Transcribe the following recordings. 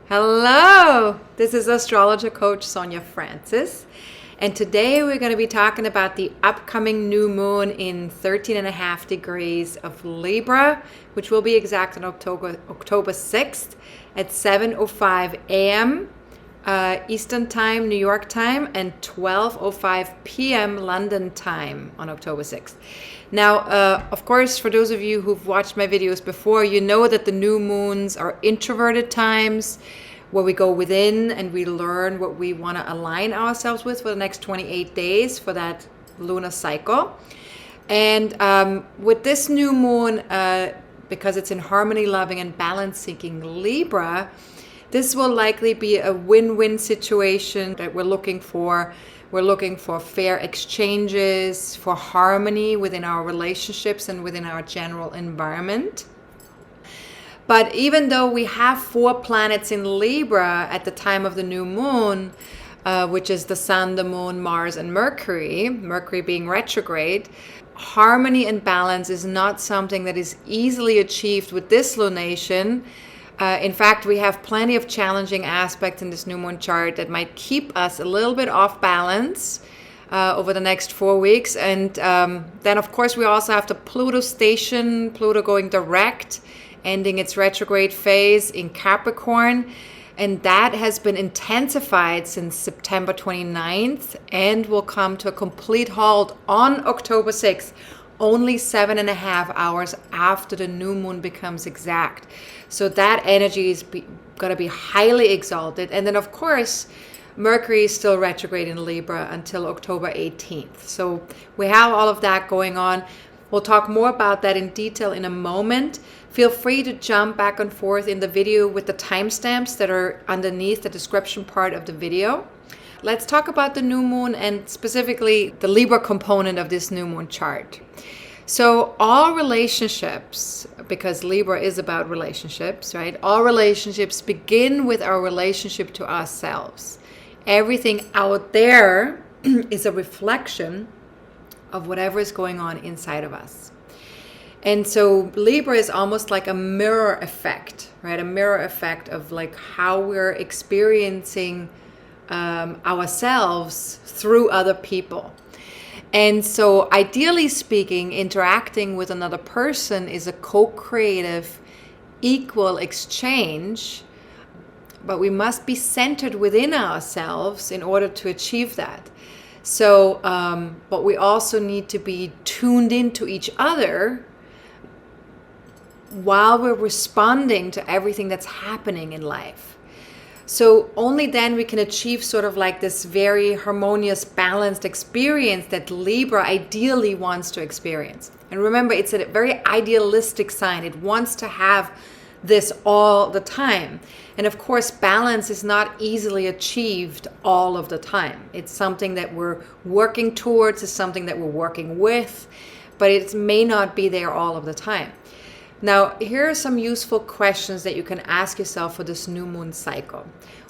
Hello, this is astrologer coach Sonja Francis, and today we're going to be talking about the upcoming new moon in 13.5 degrees of Libra, which will be exact on October 6th at 7:05 a.m. Eastern Time, New York time, and 12:05 p.m. London time on October 6th. Now, of course, for those of you who've watched my videos before, you know that the new moons are introverted times where we go within and we learn what we want to align ourselves with for the next 28 days for that lunar cycle. And with this new moon, because it's in harmony, loving, and balance-seeking Libra, this will likely be a win-win situation that we're looking for. We're looking for fair exchanges, for harmony within our relationships and within our general environment. But even though we have 4 planets in Libra at the time of the new moon, which is the Sun, the Moon, Mars, and Mercury, Mercury being retrograde, harmony and balance is not something that is easily achieved with this lunation. In fact, we have plenty of challenging aspects in this new moon chart that might keep us a little bit off balance over the next 4 weeks. And then, of course, we also have the Pluto station, Pluto going direct, ending its retrograde phase in Capricorn. And that has been intensified since September 29th and will come to a complete halt on October 6th. Only 7.5 hours after the new moon becomes exact. So that energy is going to be highly exalted. And then, of course, Mercury is still retrograde in Libra until October 18th. So we have all of that going on. We'll talk more about that in detail in a moment. Feel free to jump back and forth in the video with the timestamps that are underneath the description part of the video. Let's talk about the new moon and specifically the Libra component of this new moon chart. So all relationships, because Libra is about relationships, right? All relationships begin with our relationship to ourselves. Everything out there is a reflection of whatever is going on inside of us. And so Libra is almost like a mirror effect, right? A mirror effect of like how we're experiencing ourselves through other people. And so ideally speaking, interacting with another person is a co-creative, equal exchange, but we must be centered within ourselves in order to achieve that. So, but we also need to be tuned into each other while we're responding to everything that's happening in life. So only then we can achieve sort of like this very harmonious, balanced experience that Libra ideally wants to experience. And remember, it's a very idealistic sign. It wants to have this all the time. And of course, balance is not easily achieved all of the time. It's something that we're working towards, it's something that we're working with, but it may not be there all of the time. Now, here are some useful questions that you can ask yourself for this new moon cycle.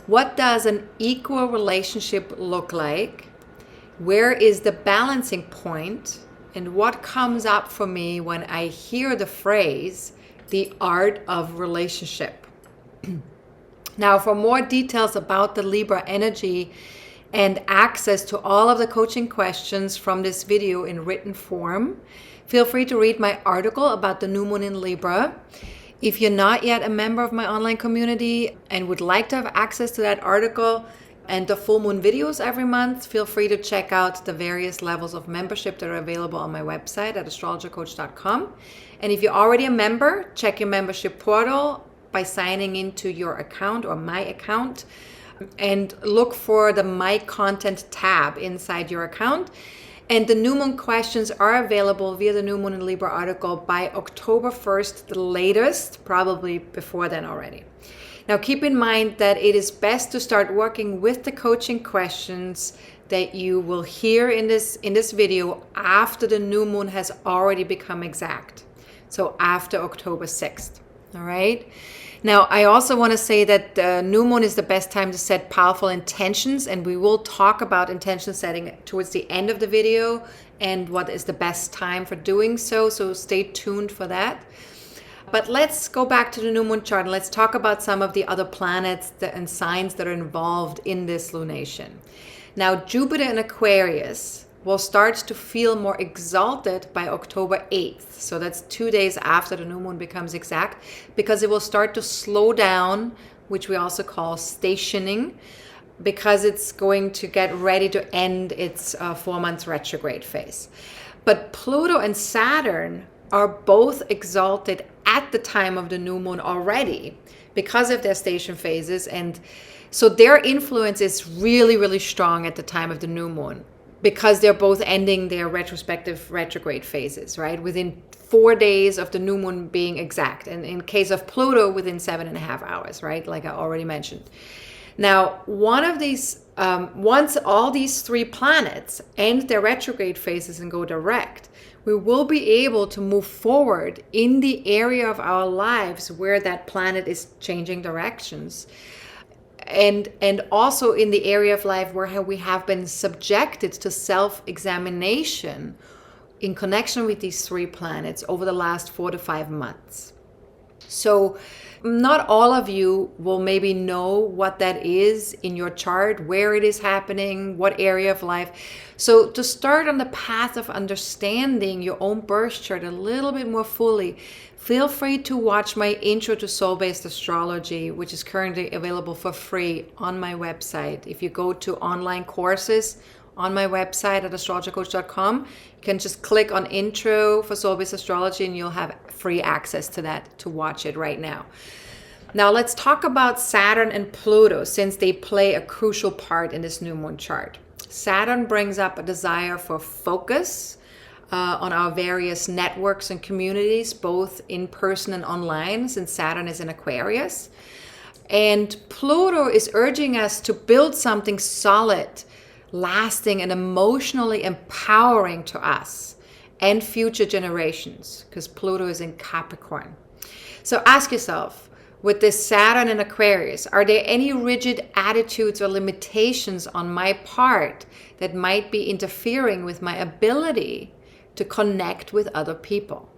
What does an equal relationship look like? Where is the balancing point? And what comes up for me when I hear the phrase, the art of relationship? Now, for more details about the Libra energy and access to all of the coaching questions from this video in written form, feel free to read my article about the new moon in Libra. If you're not yet a member of my online community and would like to have access to that article and the full moon videos every month, feel free to check out the various levels of membership that are available on my website at astrologercoach.com. And if you're already a member, check your membership portal by signing into your account or my account and look for the My Content tab inside your account. And the new moon questions are available via the new moon in Libra article by October 1st, the latest, probably before then already. Now keep in mind that it is best to start working with the coaching questions that you will hear in this video after the new moon has already become exact. So after October 6th, all right? Now, I also want to say that the new moon is the best time to set powerful intentions, and we will talk about intention setting towards the end of the video and what is the best time for doing so. So stay tuned for that. But let's go back to the new moon chart and let's talk about some of the other planets and signs that are involved in this lunation. Now, Jupiter in Aquarius will start to feel more exalted by October 8th. So that's 2 days after the new moon becomes exact, because it will start to slow down, which we also call stationing, because it's going to get ready to end its 4-month retrograde phase. But Pluto and Saturn are both exalted at the time of the new moon already because of their station phases. And so their influence is really, really strong at the time of the new moon because they're both ending their retrospective retrograde phases, right? Within 4 days of the new moon being exact. And in case of Pluto, within 7.5 hours, right? Like I already mentioned. Now, one of these, once all these 3 planets end their retrograde phases and go direct, we will be able to move forward in the area of our lives where that planet is changing directions. And also in the area of life where we have been subjected to self-examination in connection with these 3 planets over the last 4 to 5 months. So not all of you will maybe know what that is in your chart, where it is happening, what area of life. So to start on the path of understanding your own birth chart a little bit more fully, feel free to watch my Intro to Soul-Based Astrology, which is currently available for free on my website. If you go to online courses on my website at astrologercoach.com, you can just click on Intro for Soul-Based Astrology and you'll have free access to that to watch it right now. Now let's talk about Saturn and Pluto, since they play a crucial part in this new moon chart. Saturn brings up a desire for focus on our various networks and communities, both in person and online, since Saturn is in Aquarius. And Pluto is urging us to build something solid, lasting, and emotionally empowering to us and future generations, because Pluto is in Capricorn. So ask yourself, with this Saturn in Aquarius, are there any rigid attitudes or limitations on my part that might be interfering with my ability to connect with other people,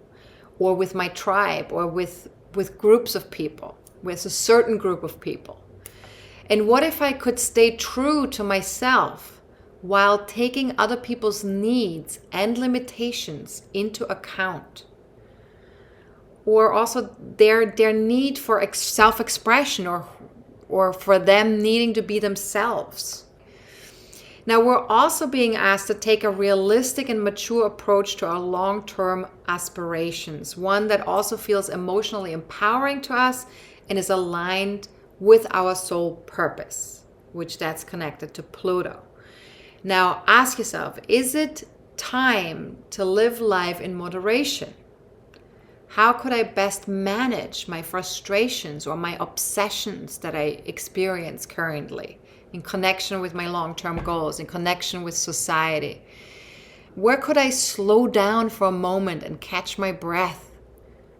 or with my tribe, or with groups of people, with a certain group of people? And what if I could stay true to myself while taking other people's needs and limitations into account? Or also their need for self-expression, or for them needing to be themselves. Now, we're also being asked to take a realistic and mature approach to our long-term aspirations, one that also feels emotionally empowering to us and is aligned with our soul purpose, which that's connected to Pluto. Now, ask yourself, is it time to live life in moderation? How could I best manage my frustrations or my obsessions that I experience currently in connection with my long-term goals, in connection with society? Where could I slow down for a moment and catch my breath?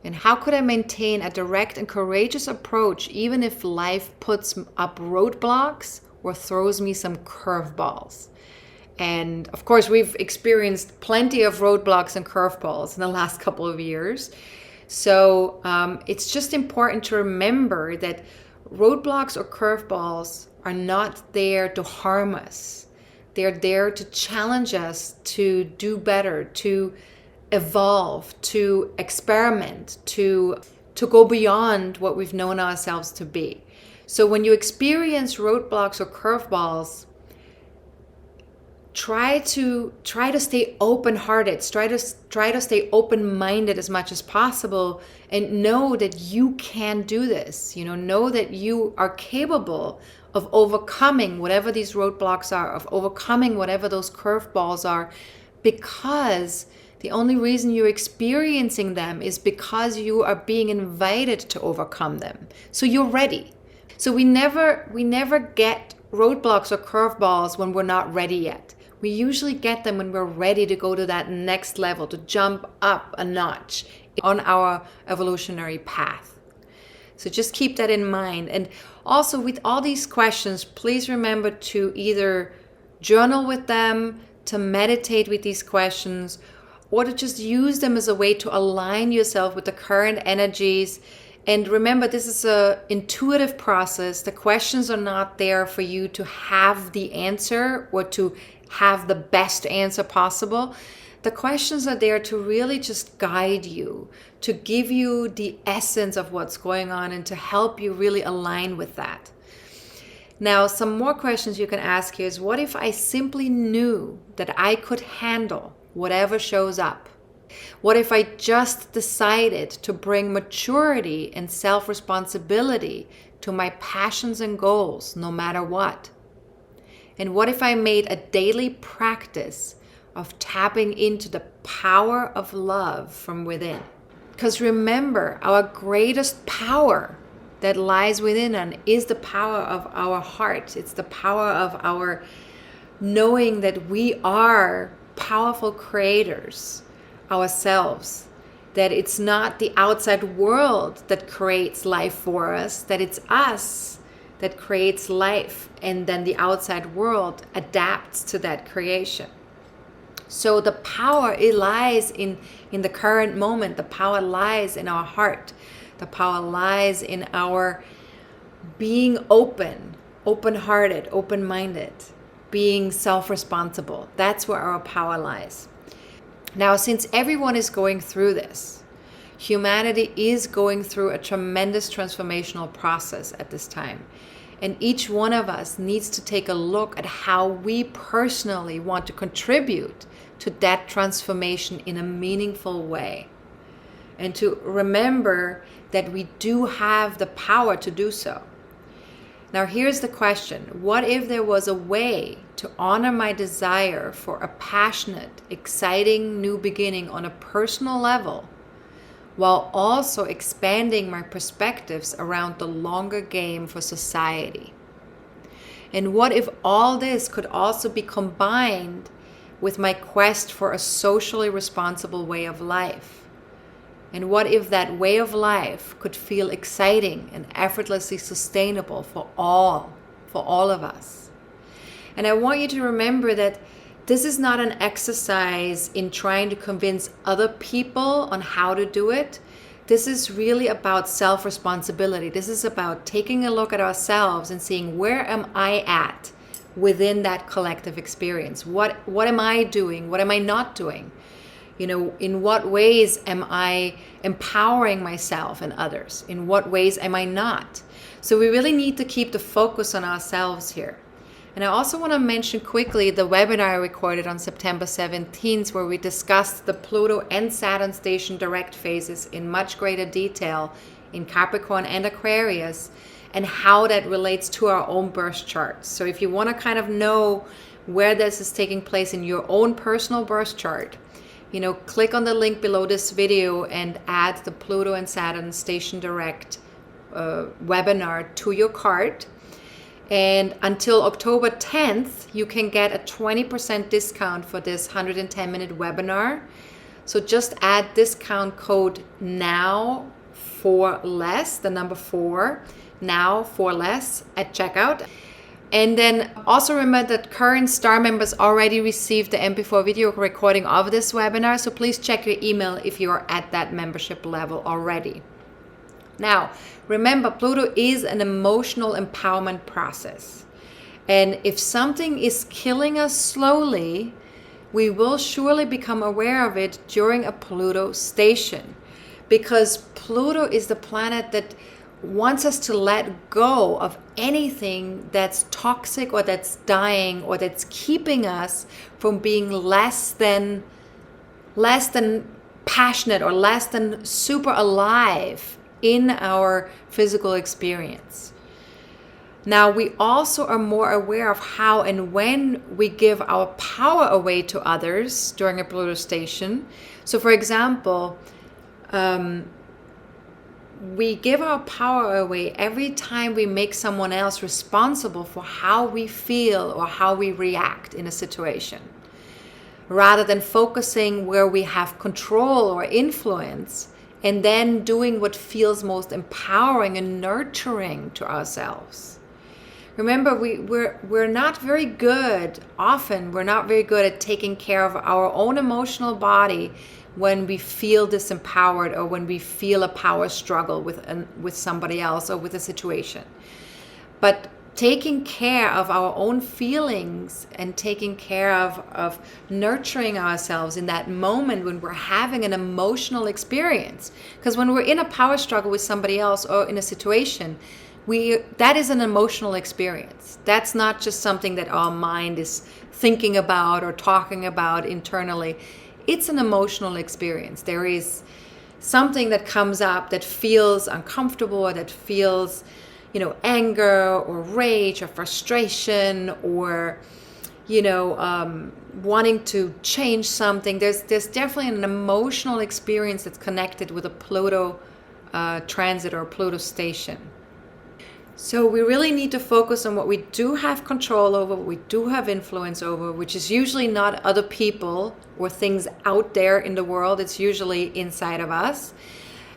And how could I maintain a direct and courageous approach even if life puts up roadblocks or throws me some curveballs? And of course, we've experienced plenty of roadblocks and curveballs in the last couple of years. So it's just important to remember that roadblocks or curveballs are not there to harm us. They're there to challenge us to do better, to evolve, to experiment, to go beyond what we've known ourselves to be. So when you experience roadblocks or curveballs, try to stay open-hearted, try to stay open-minded as much as possible, and know that you can do this. Know that you are capable of overcoming whatever these roadblocks are, of overcoming whatever those curveballs are, because the only reason you're experiencing them is because you are being invited to overcome them. So you're ready. So we never get roadblocks or curveballs when we're not ready yet. We usually get them when we're ready to go to that next level, to jump up a notch on our evolutionary path. So just keep that in mind. And also with all these questions, please remember to either journal with them, to meditate with these questions, or to just use them as a way to align yourself with the current energies. And remember, this is an intuitive process. The questions are not there for you to have the answer or to have the best answer possible. The questions are there to really just guide you, to give you the essence of what's going on and to help you really align with that. Now, some more questions you can ask here is, what if I simply knew that I could handle whatever shows up? What if I just decided to bring maturity and self-responsibility to my passions and goals, no matter what? And what if I made a daily practice of tapping into the power of love from within? Because remember, our greatest power that lies within us is the power of our heart. It's the power of our knowing that we are powerful creators ourselves, that it's not the outside world that creates life for us, that it's us that creates life, and then the outside world adapts to that creation. So the power, it lies in the current moment. The power lies in our heart. The power lies in our being open-hearted, open-minded, being self-responsible. That's where our power lies. Now, since everyone is going through this, humanity is going through a tremendous transformational process at this time. And each one of us needs to take a look at how we personally want to contribute to that transformation in a meaningful way. And to remember that we do have the power to do so. Now here's the question. What if there was a way to honor my desire for a passionate, exciting new beginning on a personal level, while also expanding my perspectives around the longer game for society? And what if all this could also be combined with my quest for a socially responsible way of life? And what if that way of life could feel exciting and effortlessly sustainable for all of us? And I want you to remember that this is not an exercise in trying to convince other people on how to do it. This is really about self-responsibility. This is about taking a look at ourselves and seeing, where am I at within that collective experience? What am I doing? What am I not doing? In what ways am I empowering myself and others? In what ways am I not? So we really need to keep the focus on ourselves here. And I also want to mention quickly the webinar I recorded on September 17th, where we discussed the Pluto and Saturn station direct phases in much greater detail in Capricorn and Aquarius, and how that relates to our own birth charts. So if you want to kind of know where this is taking place in your own personal birth chart, click on the link below this video and add the Pluto and Saturn Station Direct webinar to your cart. And until October 10th, you can get a 20% discount for this 110-minute webinar. So just add discount code NOW for less, the number 4, NOW for less at checkout. And then also remember that current STAR members already received the MP4 video recording of this webinar. So please check your email if you are at that membership level already. Now, remember, Pluto is an emotional empowerment process. And if something is killing us slowly, we will surely become aware of it during a Pluto station. Because Pluto is the planet that wants us to let go of anything that's toxic or that's dying or that's keeping us from being less than passionate or less than super alive in our physical experience. Now, we also are more aware of how and when we give our power away to others during a Pluto station. So for example, we give our power away every time we make someone else responsible for how we feel or how we react in a situation, rather than focusing where we have control or influence and then doing what feels most empowering and nurturing to ourselves. Remember, we're not very good, often we're not very good at taking care of our own emotional body when we feel disempowered or when we feel a power struggle with somebody else or with a situation. But taking care of our own feelings and taking care of nurturing ourselves in that moment when we're having an emotional experience. Because when we're in a power struggle with somebody else or in a situation, that is an emotional experience. That's not just something that our mind is thinking about or talking about internally. It's an emotional experience. There is something that comes up that feels uncomfortable or that feels, anger or rage or frustration or, wanting to change something. There's definitely an emotional experience that's connected with a Pluto transit or Pluto station. So we really need to focus on what we do have control over, what we do have influence over, which is usually not other people or things out there in the world. It's usually inside of us.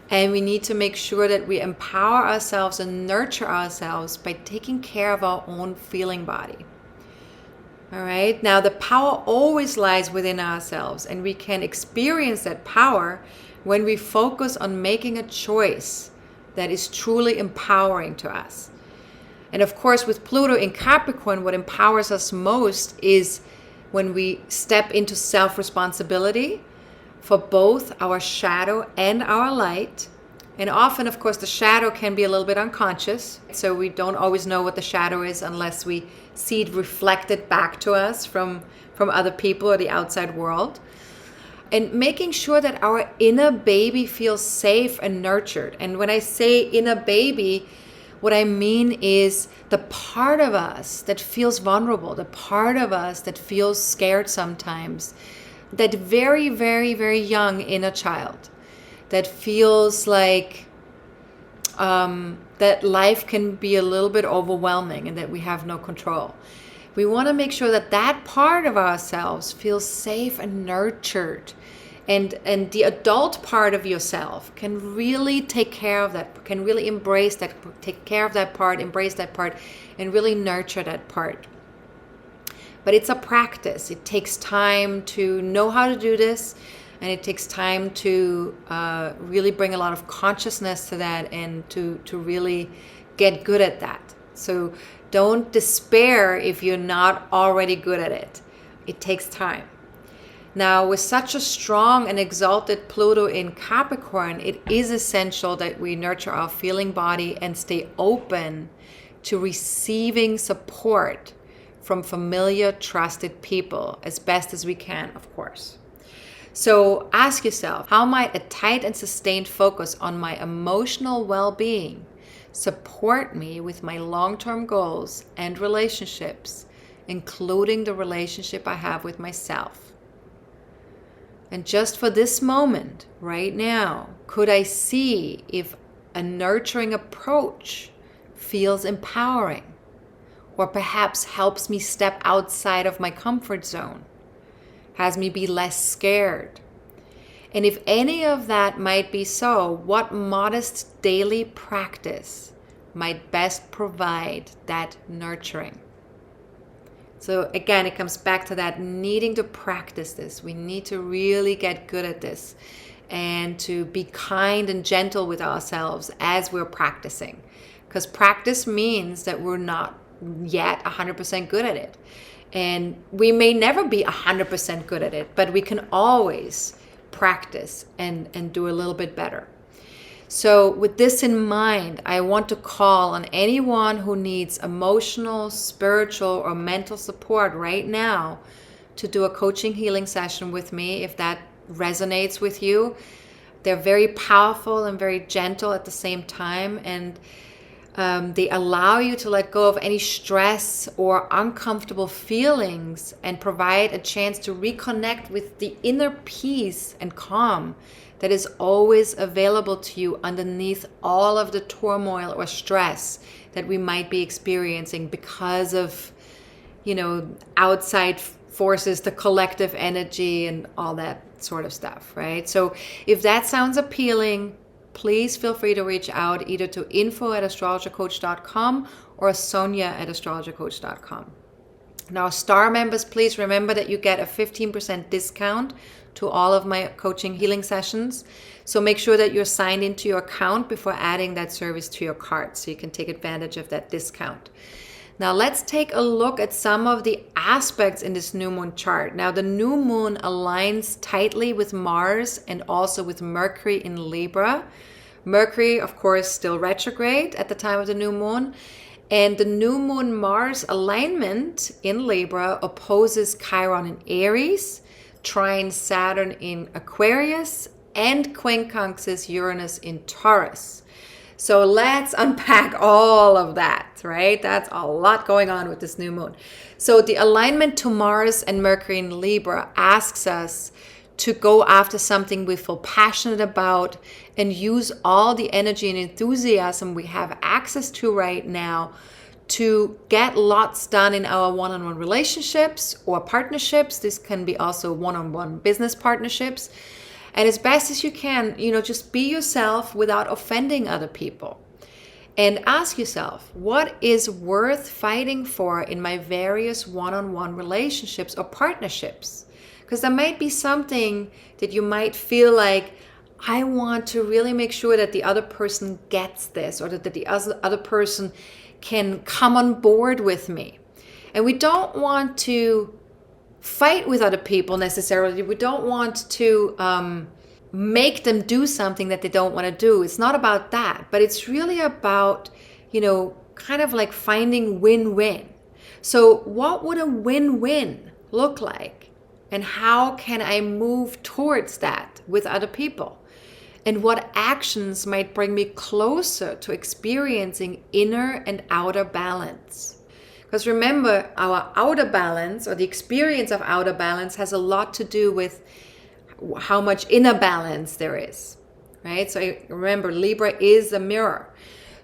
And we need to make sure that we empower ourselves and nurture ourselves by taking care of our own feeling body. All right. Now, the power always lies within ourselves, and we can experience that power when we focus on making a choice that is truly empowering to us. And of course, with Pluto in Capricorn, what empowers us most is when we step into self-responsibility for both our shadow and our light. And often, of course, the shadow can be a little bit unconscious. So we don't always know what the shadow is unless we see it reflected back to us from other people or the outside world. And making sure that our inner baby feels safe and nurtured. And when I say inner baby, what I mean is the part of us that feels vulnerable, the part of us that feels scared sometimes, that very, very, very young inner child that feels like that life can be a little bit overwhelming and that we have no control. We want to make sure that that part of ourselves feels safe and nurtured. And the adult part of yourself can really take care of that, can really embrace that, take care of that part, embrace that part, and really nurture that part. But it's a practice. It takes time to know how to do this, and it takes time to really bring a lot of consciousness to that and to really get good at that. So don't despair if you're not already good at it. It takes time. Now, with such a strong and exalted Pluto in Capricorn, it is essential that we nurture our feeling body and stay open to receiving support from familiar, trusted people as best as we can, of course. So ask yourself, how might a tight and sustained focus on my emotional well-being support me with my long-term goals and relationships, including the relationship I have with myself? And just for this moment, right now, could I see if a nurturing approach feels empowering, or perhaps helps me step outside of my comfort zone, has me be less scared? And if any of that might be so, what modest daily practice might best provide that nurturing? So again, it comes back to that needing to practice this. We need to really get good at this and to be kind and gentle with ourselves as we're practicing. Because practice means that we're not yet 100% good at it. And we may never be 100% good at it, but we can always practice and do a little bit better. So with this in mind, I want to call on anyone who needs emotional, spiritual, or mental support right now to do a coaching healing session with me if that resonates with you. They're very powerful and very gentle at the same time, and they allow you to let go of any stress or uncomfortable feelings and provide a chance to reconnect with the inner peace and calm that is always available to you underneath all of the turmoil or stress that we might be experiencing because of, outside forces, the collective energy and all that sort of stuff, right? So if that sounds appealing, please feel free to reach out either to info@astrologercoach.com or sonja@astrologercoach.com. Now, star members, please remember that you get a 15% discount to all of my coaching healing sessions. So make sure that you're signed into your account before adding that service to your cart so you can take advantage of that discount. Now let's take a look at some of the aspects in this new moon chart. Now the new moon aligns tightly with Mars and also with Mercury in Libra. Mercury, of course, still retrograde at the time of the new moon. And the new moon Mars alignment in Libra opposes Chiron in Aries, trines Saturn in Aquarius, and quincunxes Uranus in Taurus. So let's unpack all of that, right? That's a lot going on with this new moon. So the alignment to Mars and Mercury in Libra asks us to go after something we feel passionate about and use all the energy and enthusiasm we have access to right now to get lots done in our one-on-one relationships or partnerships. This can be also one-on-one business partnerships. And as best as you can, just be yourself without offending other people. And ask yourself, what is worth fighting for in my various one-on-one relationships or partnerships? Because there might be something that you might feel like, I want to really make sure that the other person gets this, or that the other person can come on board with me. And we don't want to fight with other people necessarily. We don't want to make them do something that they don't want to do. It's not about that, but it's really about, kind of like finding win-win. So what would a win-win look like? And how can I move towards that with other people? And what actions might bring me closer to experiencing inner and outer balance? Because remember, our outer balance, or the experience of outer balance, has a lot to do with how much inner balance there is, right? So remember, Libra is a mirror.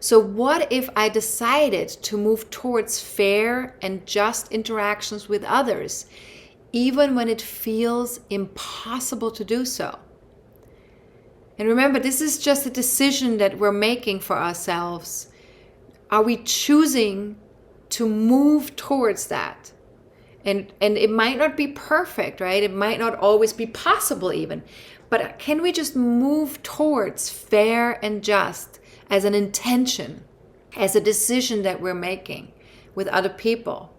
So what if I decided to move towards fair and just interactions with others, even when it feels impossible to do so? And remember, this is just a decision that we're making for ourselves. Are we choosing to move towards that? And it might not be perfect, right? It might not always be possible even. But can we just move towards fair and just as an intention, as a decision that we're making with other people?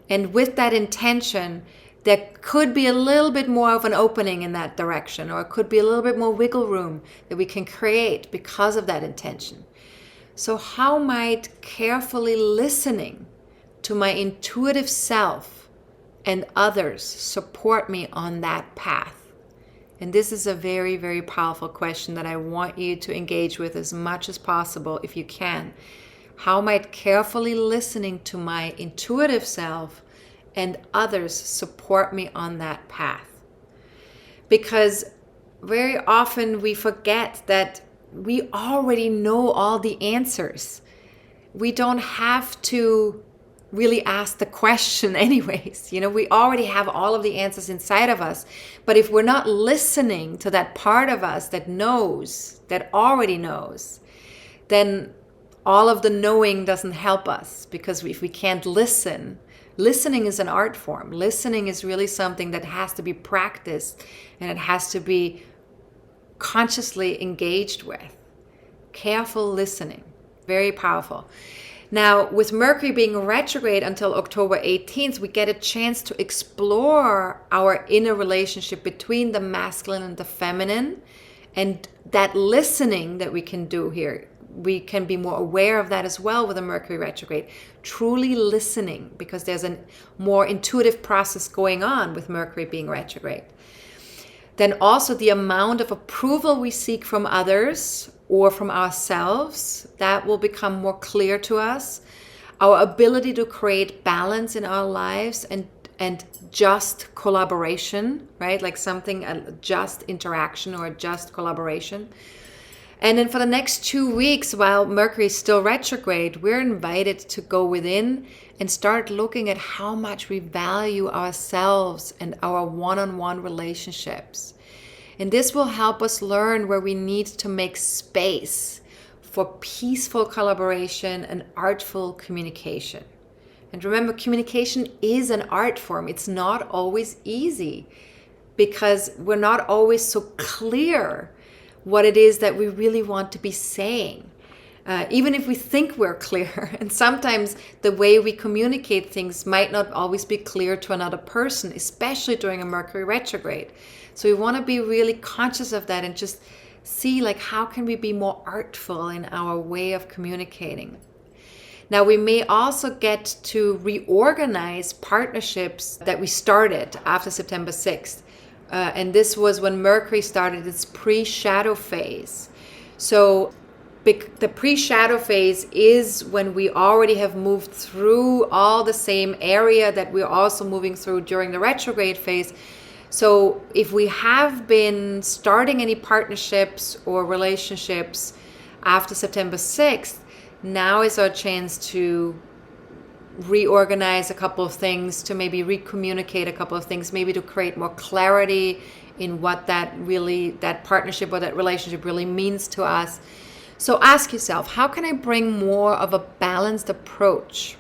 And with that intention, there could be a little bit more of an opening in that direction, or it could be a little bit more wiggle room that we can create because of that intention. So how might carefully listening to my intuitive self and others support me on that path? And this is a very, very powerful question that I want you to engage with as much as possible if you can. How might carefully listening to my intuitive self and others support me on that path? Because very often we forget that we already know all the answers. We don't have to really ask the question anyways. We already have all of the answers inside of us. But if we're not listening to that part of us that knows, that already knows, then all of the knowing doesn't help us. Because if we can't listen, listening is an art form. Listening is really something that has to be practiced, and it has to be consciously engaged with. Careful listening, very powerful. Now, with Mercury being retrograde until October 18th, we get a chance to explore our inner relationship between the masculine and the feminine. And that listening that we can do here, we can be more aware of that as well with the Mercury retrograde. Truly listening, because there's a more intuitive process going on with Mercury being retrograde. Then also the amount of approval we seek from others or from ourselves, that will become more clear to us. Our ability to create balance in our lives and just collaboration, right? Like something, a just interaction or a just collaboration. And then for the next 2 weeks, while Mercury is still retrograde, we're invited to go within and start looking at how much we value ourselves and our one-on-one relationships. And this will help us learn where we need to make space for peaceful collaboration and artful communication. And remember, communication is an art form. It's not always easy because we're not always so clear what it is that we really want to be saying. Even if we think we're clear, and sometimes the way we communicate things might not always be clear to another person, especially during a Mercury retrograde. So we want to be really conscious of that and just see, like, how can we be more artful in our way of communicating. Now, we may also get to reorganize partnerships that we started after September 6th. And this was when Mercury started its pre-shadow phase. So the pre-shadow phase is when we already have moved through all the same area that we're also moving through during the retrograde phase. So if we have been starting any partnerships or relationships after September 6th, now is our chance to reorganize a couple of things, to maybe recommunicate a couple of things, maybe to create more clarity in what that partnership or that relationship really means to us. So ask yourself, how can I bring more of a balanced approach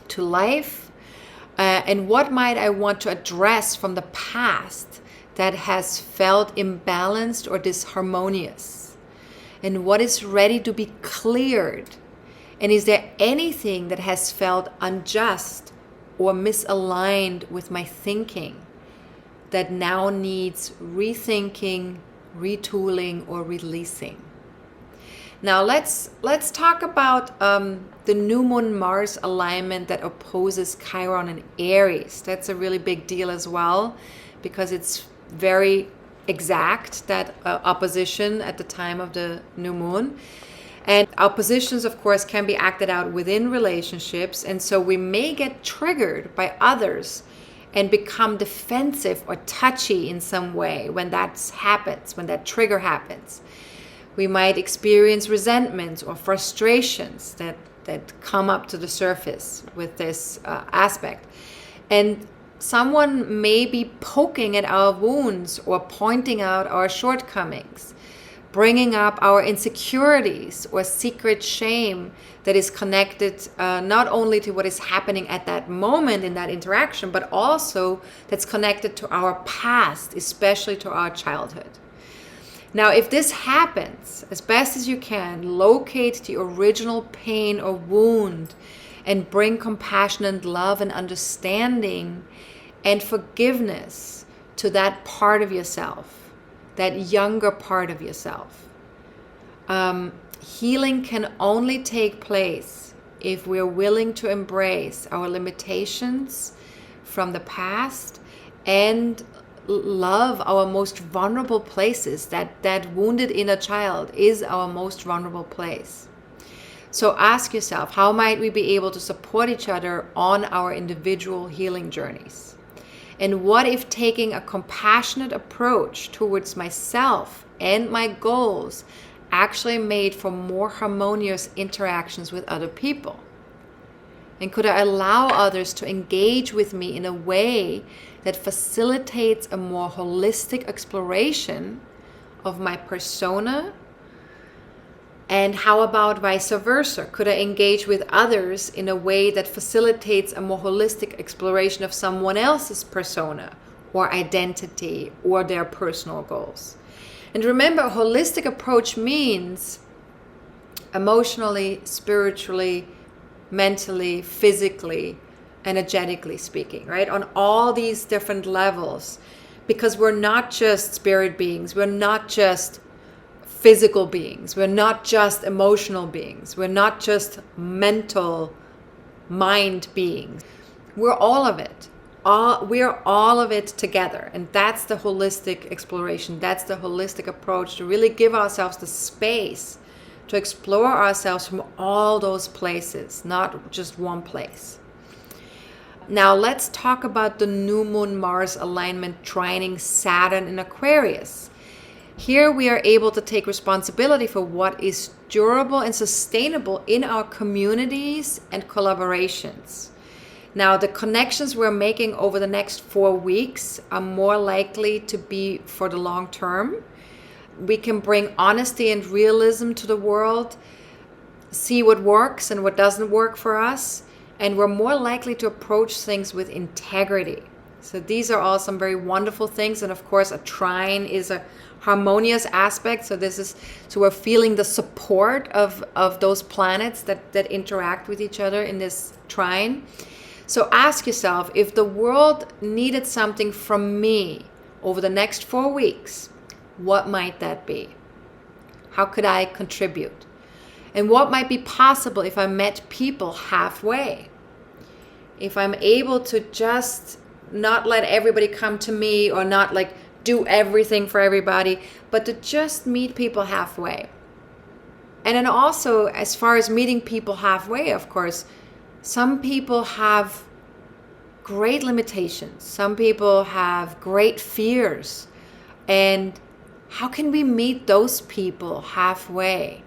to life? And what might I want to address from the past that has felt imbalanced or disharmonious? And what is ready to be cleared? And is there anything that has felt unjust or misaligned with my thinking that now needs rethinking, retooling, or releasing? Now let's talk about the new moon Mars alignment that opposes Chiron and Aries. That's a really big deal as well, because it's very exact, that opposition at the time of the new moon. And oppositions, of course, can be acted out within relationships, and so we may get triggered by others and become defensive or touchy in some way when that happens, when that trigger happens. We might experience resentments or frustrations that come up to the surface with this aspect. And someone may be poking at our wounds or pointing out our shortcomings, bringing up our insecurities or secret shame that is connected not only to what is happening at that moment in that interaction, but also that's connected to our past, especially to our childhood. Now, if this happens, as best as you can, locate the original pain or wound and bring compassion and love and understanding and forgiveness to that part of yourself, that younger part of yourself. Healing can only take place if we're willing to embrace our limitations from the past and love our most vulnerable places. That wounded inner child is our most vulnerable place. So ask yourself, how might we be able to support each other on our individual healing journeys? And what if taking a compassionate approach towards myself and my goals actually made for more harmonious interactions with other people? And could I allow others to engage with me in a way that facilitates a more holistic exploration of my persona? And how about vice versa? Could I engage with others in a way that facilitates a more holistic exploration of someone else's persona or identity or their personal goals? And remember, a holistic approach means emotionally, spiritually, mentally, physically, energetically speaking, right? On all these different levels, because we're not just spirit beings, we're not just physical beings, we're not just emotional beings, we're not just mental mind beings. We're all of it. We're all of it together. And that's the holistic exploration. That's the holistic approach, to really give ourselves the space to explore ourselves from all those places, not just one place. Now let's talk about the new moon Mars alignment trining Saturn in Aquarius. Here we are able to take responsibility for what is durable and sustainable in our communities and collaborations. Now, the connections we're making over the next 4 weeks are more likely to be for the long term. We can bring honesty and realism to the world, see what works and what doesn't work for us, and we're more likely to approach things with integrity. So these are all some very wonderful things. And of course, a trine is a harmonious aspect. So we're feeling the support of those planets that interact with each other in this trine. So ask yourself, if the world needed something from me over the next 4 weeks, what might that be? How could I contribute? And what might be possible if I met people halfway? If I'm able to just not let everybody come to me, or not like do everything for everybody, but to just meet people halfway. And then also, as far as meeting people halfway, of course, some people have great limitations. Some people have great fears. And how can we meet those people halfway?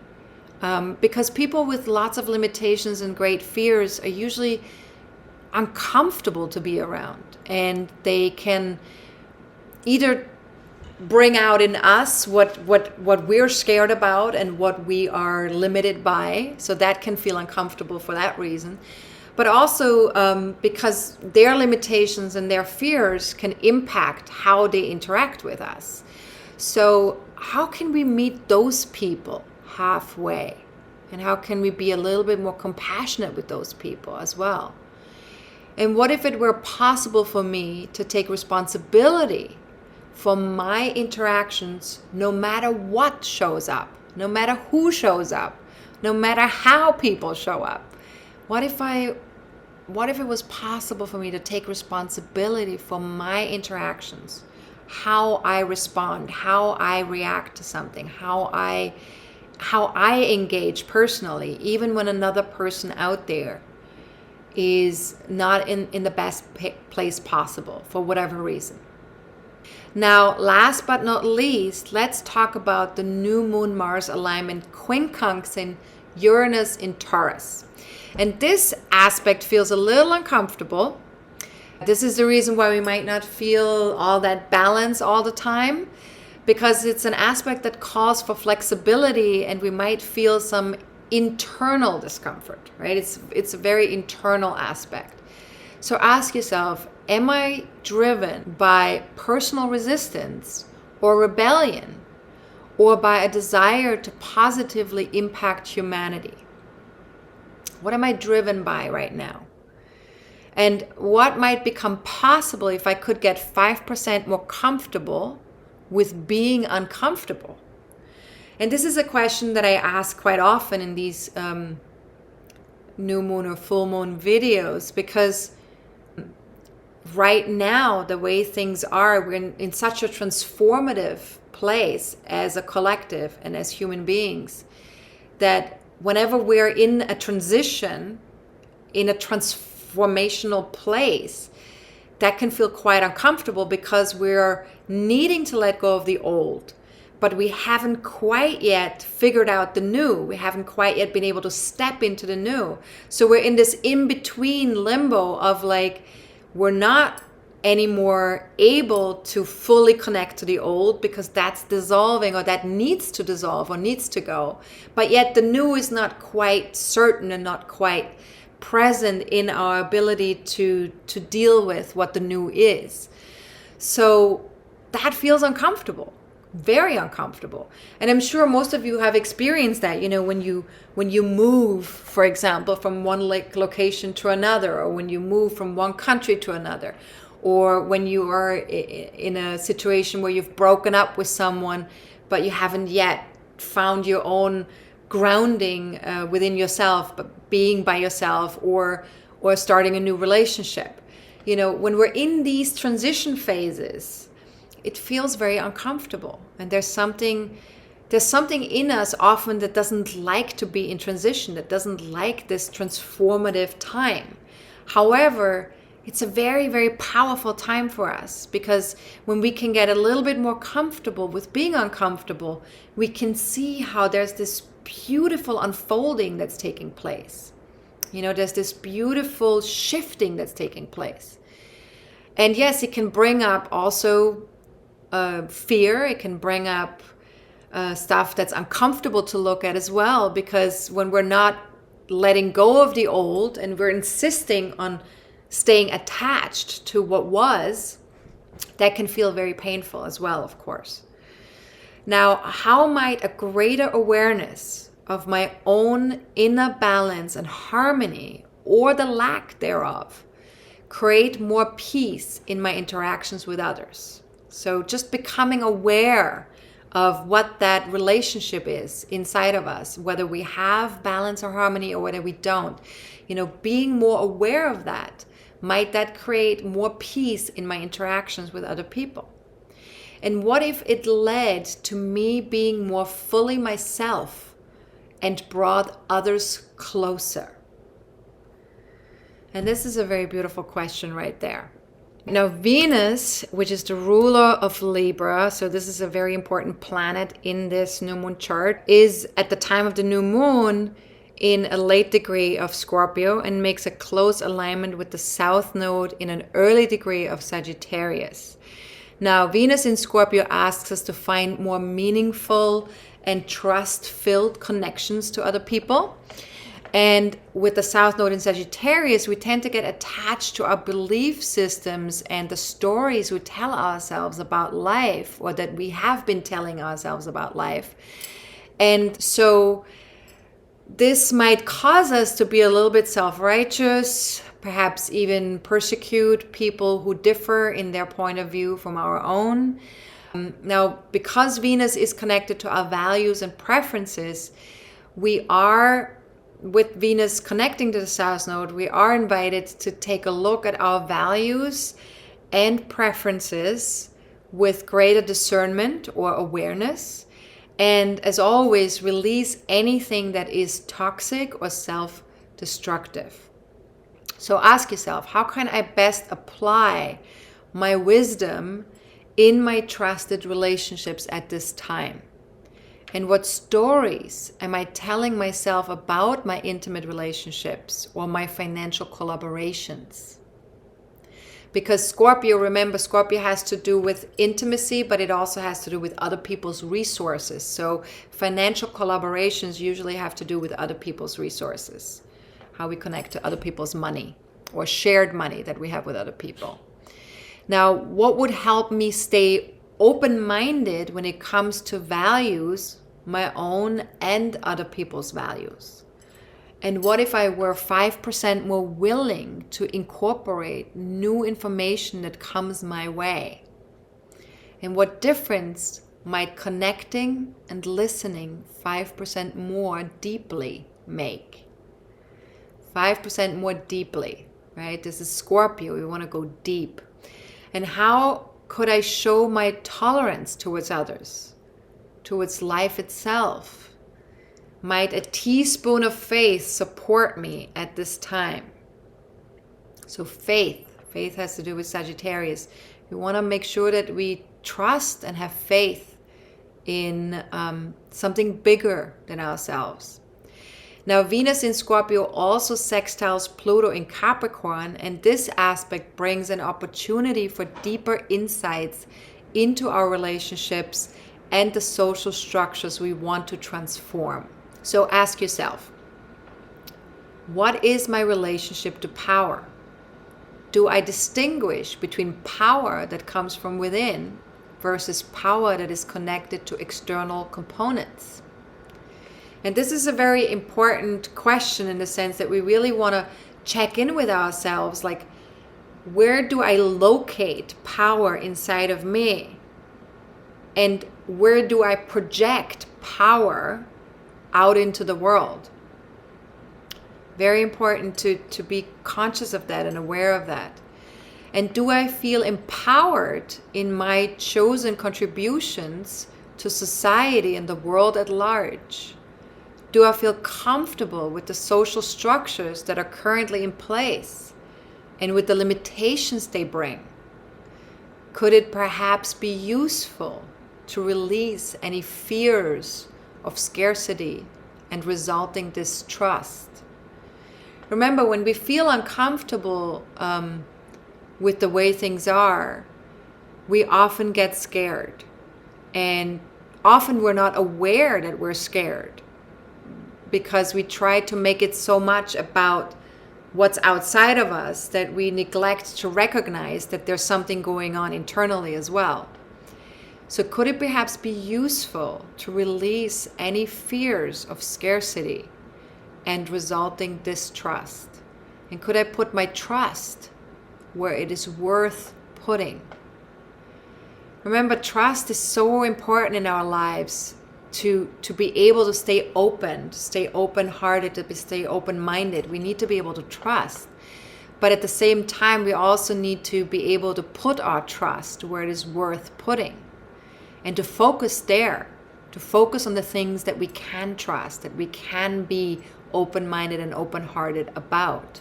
Because people with lots of limitations and great fears are usually uncomfortable to be around, and they can either bring out in us what we're scared about and what we are limited by, so that can feel uncomfortable for that reason, but also because their limitations and their fears can impact how they interact with us. So how can we meet those people halfway, and how can we be a little bit more compassionate with those people as well? And what if it were possible for me to take responsibility for my interactions, no matter what shows up, no matter who shows up, no matter how people show up? What if it was possible for me to take responsibility for my interactions, how I respond, how I react to something, how I engage personally, even when another person out there is not in the best place possible for whatever reason. Now, last but not least, let's talk about the new moon Mars alignment quincunx in Uranus in Taurus. And this aspect feels a little uncomfortable. This is the reason why we might not feel all that balance all the time, because it's an aspect that calls for flexibility, and we might feel some internal discomfort, right? It's a very internal aspect. So ask yourself, am I driven by personal resistance or rebellion, or by a desire to positively impact humanity? What am I driven by right now? And what might become possible if I could get 5% more comfortable with being uncomfortable? And this is a question that I ask quite often in these new moon or full moon videos, because right now, the way things are, we're in such a transformative place as a collective and as human beings, that whenever we're in a transition, in a transformational place, that can feel quite uncomfortable, because we're needing to let go of the old, but we haven't quite yet figured out the new. We haven't quite yet been able to step into the new. So we're in this in-between limbo of like, we're not anymore able to fully connect to the old because that's dissolving, or that needs to dissolve or needs to go. But yet the new is not quite certain and not quite present in our ability to deal with what the new is. So that feels uncomfortable, very uncomfortable. And I'm sure most of you have experienced that, when you move, for example, from one location to another, or when you move from one country to another, or when you are in a situation where you've broken up with someone, but you haven't yet found your own grounding within yourself, but being by yourself, or starting a new relationship. When we're in these transition phases, it feels very uncomfortable. And there's something in us often that doesn't like to be in transition, that doesn't like this transformative time. However, it's a very, very powerful time for us, because when we can get a little bit more comfortable with being uncomfortable, we can see how there's this beautiful unfolding that's taking place. There's this beautiful shifting that's taking place. And yes, it can bring up also fear. It can bring up stuff that's uncomfortable to look at as well, because when we're not letting go of the old and we're insisting on staying attached to what was, that can feel very painful as well, of course. Now, how might a greater awareness of my own inner balance and harmony, or the lack thereof, create more peace in my interactions with others? So just becoming aware of what that relationship is inside of us, whether we have balance or harmony or whether we don't. Being more aware of that, might that create more peace in my interactions with other people? And what if it led to me being more fully myself and brought others closer? And this is a very beautiful question right there. Now, Venus, which is the ruler of Libra, so this is a very important planet in this new moon chart, is at the time of the new moon in a late degree of Scorpio and makes a close alignment with the south node in an early degree of Sagittarius. Now, Venus in Scorpio asks us to find more meaningful and trust-filled connections to other people. And with the South Node in Sagittarius, we tend to get attached to our belief systems and the stories we tell ourselves about life, or that we have been telling ourselves about life. And so this might cause us to be a little bit self-righteous, perhaps even persecute people who differ in their point of view from our own. Now, because Venus is connected to our values and preferences, we are, with Venus connecting to the South Node, we are invited to take a look at our values and preferences with greater discernment or awareness. And as always, release anything that is toxic or self-destructive. So ask yourself, how can I best apply my wisdom in my trusted relationships at this time? And what stories am I telling myself about my intimate relationships or my financial collaborations? Because Scorpio, remember, Scorpio has to do with intimacy, but it also has to do with other people's resources. So financial collaborations usually have to do with other people's resources, how we connect to other people's money or shared money that we have with other people. Now, what would help me stay open-minded when it comes to values, my own and other people's values? And what if I were 5% more willing to incorporate new information that comes my way? And what difference might connecting and listening 5% more deeply make? 5% more deeply, right? This is Scorpio. We want to go deep. And how could I show my tolerance towards others, towards life itself? Might a teaspoon of faith support me at this time? So faith has to do with Sagittarius. We want to make sure that we trust and have faith in something bigger than ourselves. Now, Venus in Scorpio also sextiles Pluto in Capricorn, and this aspect brings an opportunity for deeper insights into our relationships and the social structures we want to transform. So ask yourself, what is my relationship to power? Do I distinguish between power that comes from within versus power that is connected to external components? And this is a very important question in the sense that we really want to check in with ourselves, like, where do I locate power inside of me? And where do I project power out into the world? Very important to be conscious of that and aware of that. And do I feel empowered in my chosen contributions to society and the world at large? Do I feel comfortable with the social structures that are currently in place and with the limitations they bring? Could it perhaps be useful to release any fears of scarcity and resulting distrust? remember, when we feel uncomfortable with the way things are, we often get scared. And often we're not aware that we're scared because we try to make it so much about what's outside of us that we neglect to recognize that there's something going on internally as well. So could it perhaps be useful to release any fears of scarcity and resulting distrust? And could I put my trust where it is worth putting? Remember, trust is so important in our lives to be able to stay open, to stay open-hearted, to stay open-minded. We need to be able to trust. But at the same time, we also need to be able to put our trust where it is worth putting. And to focus there, to focus on the things that we can trust, that we can be open-minded and open-hearted about.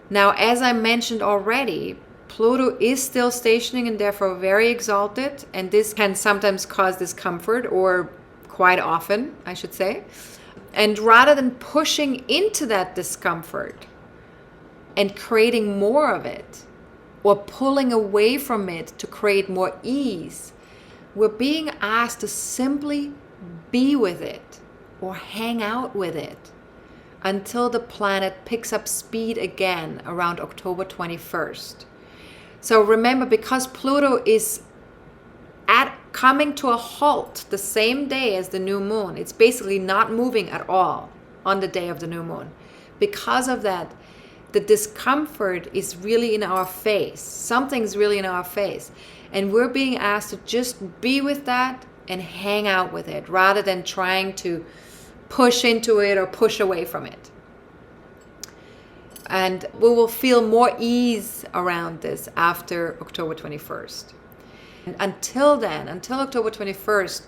Now, as I mentioned already, Pluto is still stationing and therefore very exalted, and this can sometimes cause discomfort, or quite often, I should say. And rather than pushing into that discomfort and creating more of it, or pulling away from it to create more ease, we're being asked to simply be with it or hang out with it until the planet picks up speed again around October 21st. So remember, because Pluto is coming to a halt the same day as the new moon, it's basically not moving at all on the day of the new moon. Because of that, the discomfort is really in our face. Something's really in our face. And we're being asked to just be with that and hang out with it rather than trying to push into it or push away from it. And we will feel more ease around this after October 21st. And until then, until October 21st,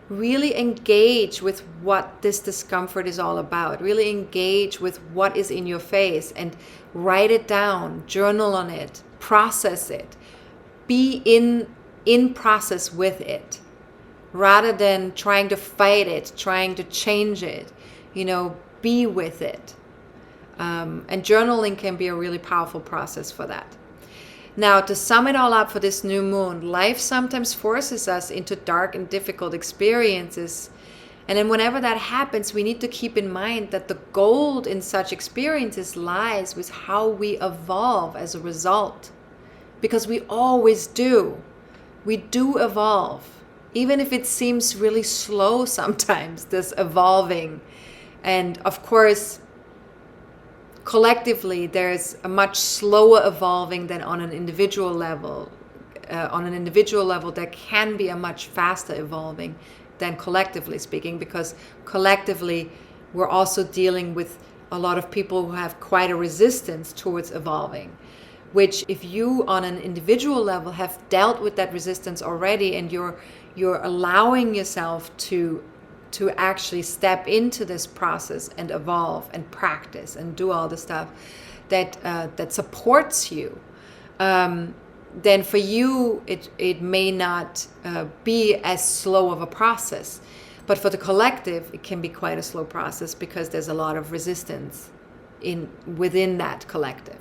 really engage with what this discomfort is all about. Really engage with what is in your face and write it down, journal on it, process it. Be in process with it rather than trying to fight it, trying to change it. Be with it. And journaling can be a really powerful process for that. Now, to sum it all up for this new moon, life sometimes forces us into dark and difficult experiences. And then whenever that happens, we need to keep in mind that the gold in such experiences lies with how we evolve as a result. Because we always do. We do evolve. Even if it seems really slow sometimes, this evolving. And of course, collectively, there's a much slower evolving than on an individual level. On an individual level, there can be a much faster evolving than collectively speaking, because collectively, we're also dealing with a lot of people who have quite a resistance towards evolving, which if you on an individual level have dealt with that resistance already and you're allowing yourself to actually step into this process and evolve and practice and do all the stuff that supports you, then for you it may not be as slow of a process. But for the collective, it can be quite a slow process because there's a lot of resistance within that collective.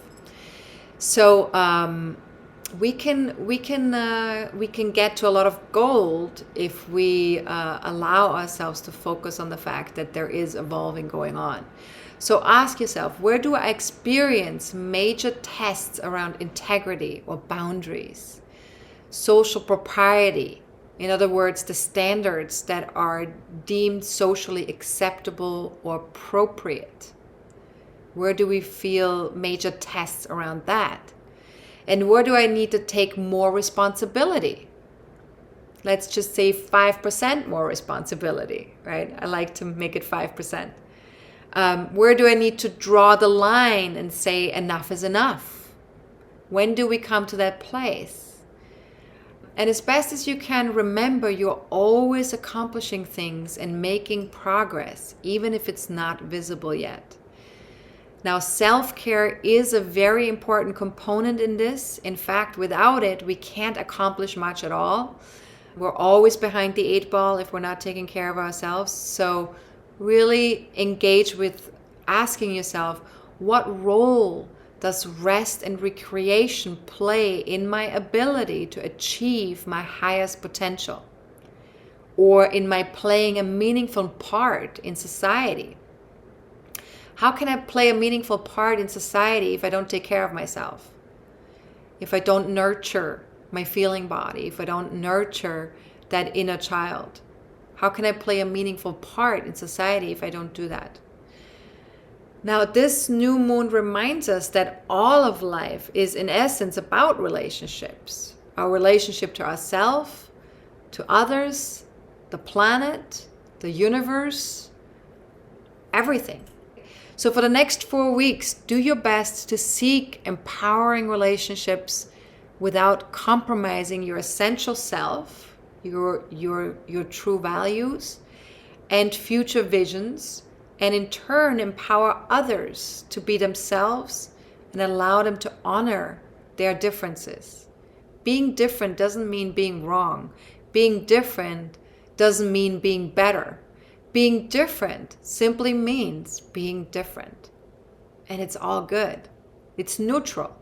So we can get to a lot of gold if we allow ourselves to focus on the fact that there is evolving going on. So ask yourself, where do I experience major tests around integrity or boundaries, social propriety? In other words, the standards that are deemed socially acceptable or appropriate. Where do we feel major tests around that? And where do I need to take more responsibility? Let's just say 5% more responsibility, right? I like to make it 5%. Where do I need to draw the line and say enough is enough? When do we come to that place? And as best as you can, remember you're always accomplishing things and making progress, even if it's not visible yet. Now, self-care is a very important component in this. In fact, without it, we can't accomplish much at all. We're always behind the 8 ball if we're not taking care of ourselves. So really engage with asking yourself, what role does rest and recreation play in my ability to achieve my highest potential? Or in my playing a meaningful part in society? How can I play a meaningful part in society if I don't take care of myself? If I don't nurture my feeling body, if I don't nurture that inner child? How can I play a meaningful part in society if I don't do that? Now, this new moon reminds us that all of life is in essence about relationships. Our relationship to ourselves, to others, the planet, the universe, everything. So for the next 4 weeks, do your best to seek empowering relationships without compromising your essential self, your true values and future visions, and in turn empower others to be themselves and allow them to honor their differences. Being different doesn't mean being wrong. Being different doesn't mean being better. Being different simply means being different. And it's all good. It's neutral.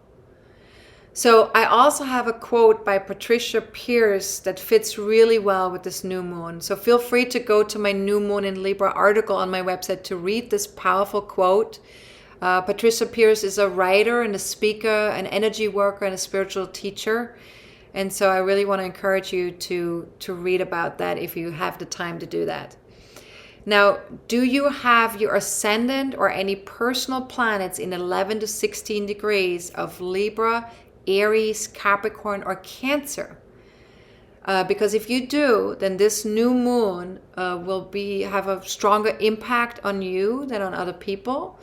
So I also have a quote by Patricia Pierce that fits really well with this new moon. So feel free to go to my New Moon in Libra article on my website to read this powerful quote. Patricia Pierce is a writer and a speaker, an energy worker and a spiritual teacher. And so I really want to encourage you to read about that if you have the time to do that. Now, do you have your ascendant or any personal planets in 11 to 16 degrees of Libra, Aries, Capricorn, or Cancer? Because if you do, then this new moon will have a stronger impact on you than on other people.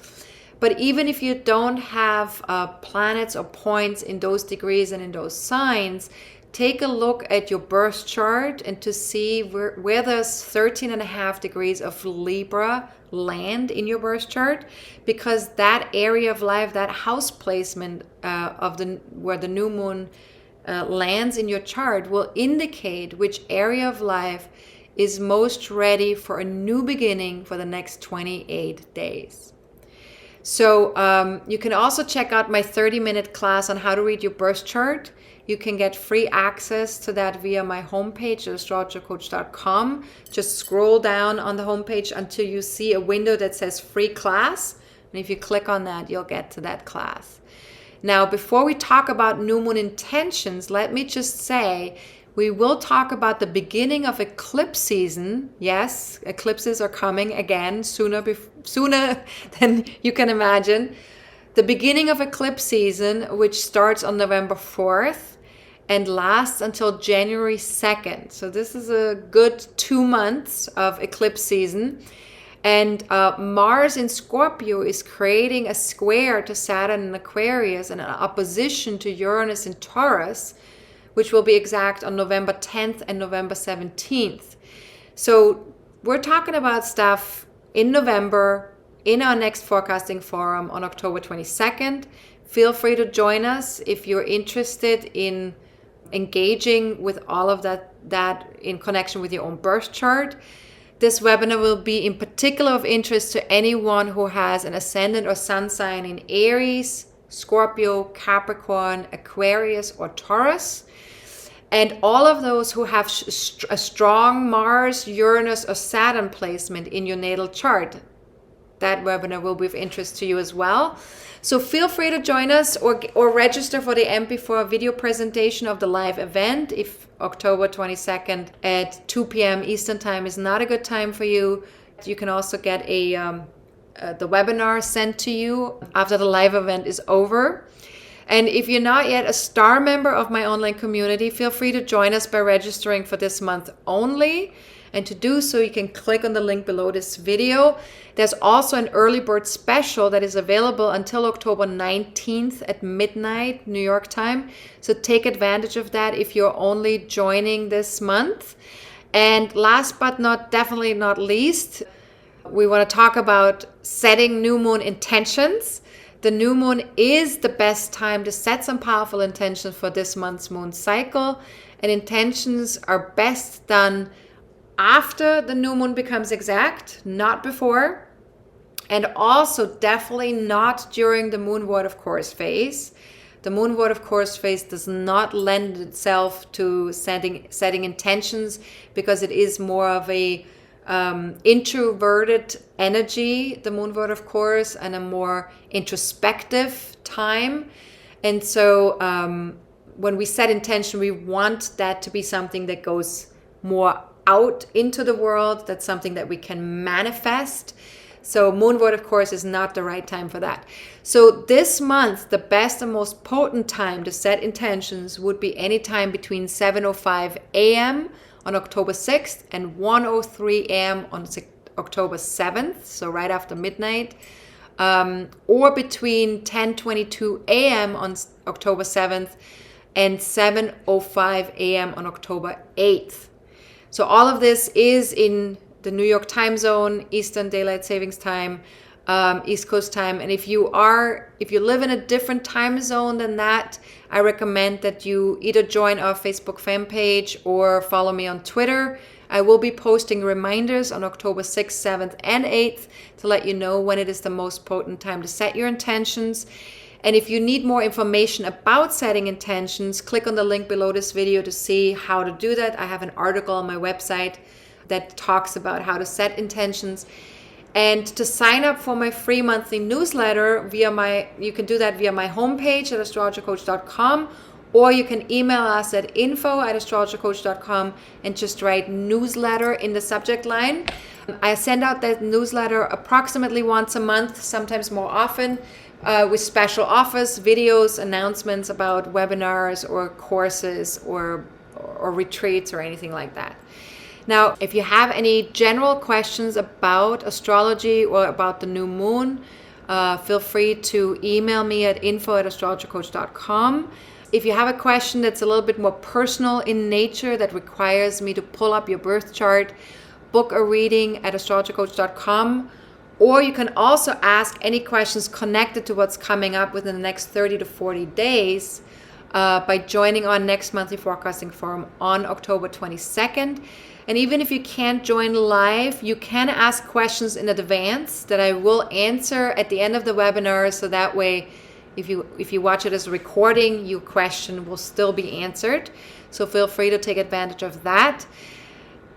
But even if you don't have planets or points in those degrees and in those signs, take a look at your birth chart and to see where those 13.5 degrees of Libra land in your birth chart, because that area of life, that house placement where the new moon lands in your chart will indicate which area of life is most ready for a new beginning for the next 28 days. So you can also check out my 30-minute class on how to read your birth chart. You can get free access to that via my homepage, astrologercoach.com. Just scroll down on the homepage until you see a window that says free class. And if you click on that, you'll get to that class. Now, before we talk about new moon intentions, let me just say, we will talk about the beginning of eclipse season. Yes, eclipses are coming again sooner than you can imagine. The beginning of eclipse season, which starts on November 4th and lasts until January 2nd. So this is a good 2 months of eclipse season. And Mars in Scorpio is creating a square to Saturn in Aquarius and an opposition to Uranus in Taurus, which will be exact on November 10th and November 17th. So we're talking about stuff in November in our next forecasting forum on October 22nd. Feel free to join us if you're interested in engaging with all of that in connection with your own birth chart. This webinar will be in particular of interest to anyone who has an ascendant or sun sign in Aries, Scorpio, Capricorn, Aquarius, or Taurus. And all of those who have a strong Mars, Uranus, or Saturn placement in your natal chart. That webinar will be of interest to you as well. So feel free to join us or register for the MP4 video presentation of the live event. If October 22nd at 2 p.m. Eastern Time is not a good time for you, you can also get the webinar sent to you after the live event is over. And if you're not yet a star member of my online community, feel free to join us by registering for this month only. And to do so, you can click on the link below this video. There's also an early bird special that is available until October 19th at midnight, New York time. So take advantage of that if you're only joining this month. And last but definitely not least, we want to talk about setting new moon intentions. The new moon is the best time to set some powerful intentions for this month's moon cycle. And intentions are best done after the new moon becomes exact, not before. And also definitely not during the moon void of course phase. The moon void of course phase does not lend itself to setting intentions, because it is more of a introverted energy, the moon void of course, and a more introspective time. And so when we set intention, we want that to be something that goes more out into the world. That's something that we can manifest. So moon void, of course, is not the right time for that. So this month, the best and most potent time to set intentions would be any time between 7:05 a.m. on October 6th and 1:03 a.m. on October 7th, so right after midnight, or between 10:22 a.m. on October 7th and 7:05 a.m. on October 8th. So all of this is in the New York time zone, Eastern Daylight Savings Time, East Coast time. And if you live in a different time zone than that, I recommend that you either join our Facebook fan page or follow me on Twitter. I will be posting reminders on October 6th, 7th, and 8th to let you know when it is the most potent time to set your intentions. And if you need more information about setting intentions, click on the link below this video to see how to do that. I have an article on my website that talks about how to set intentions. And to sign up for my free monthly newsletter you can do that via my homepage at astrologercoach.com, or you can email us at info@astrologercoach.com and just write newsletter in the subject line. I send out that newsletter approximately once a month, sometimes more often, with special offers, videos, announcements about webinars or courses or retreats or anything like that. Now, if you have any general questions about astrology or about the new moon, feel free to email me at info@astrologercoach.com. If you have a question that's a little bit more personal in nature that requires me to pull up your birth chart, book a reading at astrologercoach.com. Or you can also ask any questions connected to what's coming up within the next 30 to 40 days by joining our next monthly forecasting forum on October 22nd. And even if you can't join live, you can ask questions in advance that I will answer at the end of the webinar. So that way, if you watch it as a recording, your question will still be answered. So feel free to take advantage of that.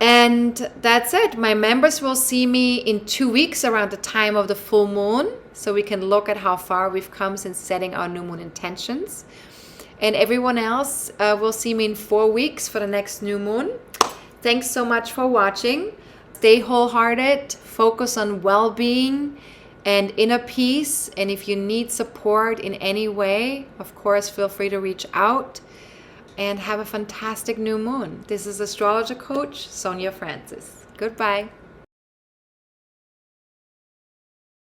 And that's it. My members will see me in 2 weeks around the time of the full moon, so we can look at how far we've come since setting our new moon intentions. And everyone else will see me in 4 weeks for the next new moon. Thanks so much for watching. Stay wholehearted, focus on well-being and inner peace. And if you need support in any way, of course, feel free to reach out. And have a fantastic new moon. This is Astrologer Coach Sonja Francis. Goodbye.